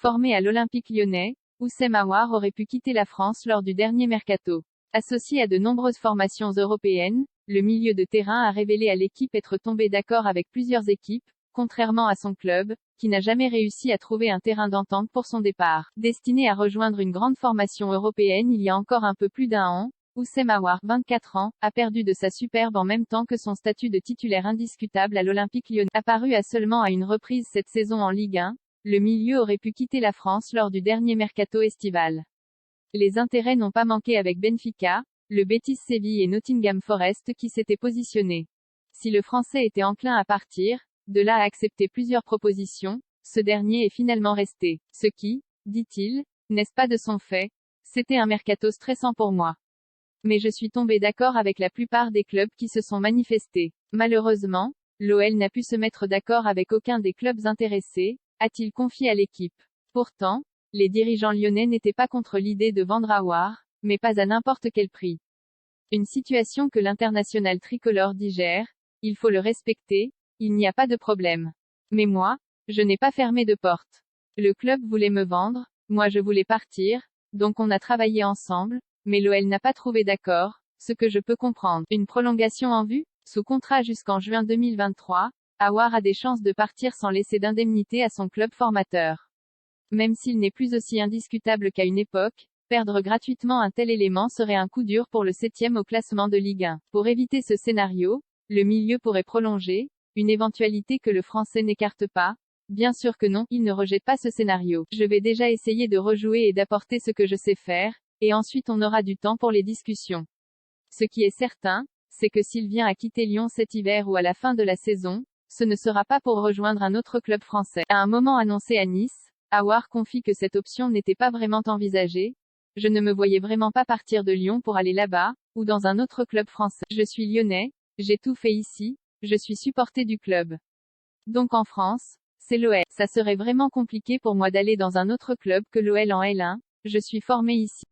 Formé à l'Olympique lyonnais, Houssem Aouar aurait pu quitter la France lors du dernier mercato. Associé à de nombreuses formations européennes, le milieu de terrain a révélé à l'équipe être tombé d'accord avec plusieurs équipes, contrairement à son club, qui n'a jamais réussi à trouver un terrain d'entente pour son départ. Destiné à rejoindre une grande formation européenne il y a encore un peu plus d'un an, Houssem Aouar, 24 ans, a perdu de sa superbe en même temps que son statut de titulaire indiscutable à l'Olympique lyonnais. Apparu à seulement à une reprise cette saison en Ligue 1, le milieu aurait pu quitter la France lors du dernier mercato estival. Les intérêts n'ont pas manqué avec Benfica, le Betis Séville et Nottingham Forest qui s'étaient positionnés. Si le Français était enclin à partir, de là à accepter plusieurs propositions, ce dernier est finalement resté. Ce qui, dit-il, n'est-ce pas de son fait, c'était un mercato stressant pour moi. Mais je suis tombé d'accord avec la plupart des clubs qui se sont manifestés. Malheureusement, l'OL n'a pu se mettre d'accord avec aucun des clubs intéressés, a-t-il confié à l'équipe. Pourtant, les dirigeants lyonnais n'étaient pas contre l'idée de vendre Aouar, mais pas à n'importe quel prix. Une situation que l'international tricolore digère, il faut le respecter, il n'y a pas de problème. Mais moi, je n'ai pas fermé de porte. Le club voulait me vendre, moi je voulais partir, donc on a travaillé ensemble, mais l'OL n'a pas trouvé d'accord, ce que je peux comprendre. Une prolongation en vue, sous contrat jusqu'en juin 2023, Aouar a des chances de partir sans laisser d'indemnité à son club formateur. Même s'il n'est plus aussi indiscutable qu'à une époque, perdre gratuitement un tel élément serait un coup dur pour le 7e au classement de Ligue 1. Pour éviter ce scénario, le milieu pourrait prolonger, une éventualité que le Français n'écarte pas. Bien sûr que non, il ne rejette pas ce scénario. Je vais déjà essayer de rejouer et d'apporter ce que je sais faire, et ensuite on aura du temps pour les discussions. Ce qui est certain, c'est que s'il vient à quitter Lyon cet hiver ou à la fin de la saison, ce ne sera pas pour rejoindre un autre club français. À un moment annoncé à Nice, Aouar confie que cette option n'était pas vraiment envisagée. Je ne me voyais vraiment pas partir de Lyon pour aller là-bas, ou dans un autre club français. Je suis lyonnais, j'ai tout fait ici, je suis supporter du club. Donc en France, c'est l'OL. Ça serait vraiment compliqué pour moi d'aller dans un autre club que l'OL en L1, je suis formé ici.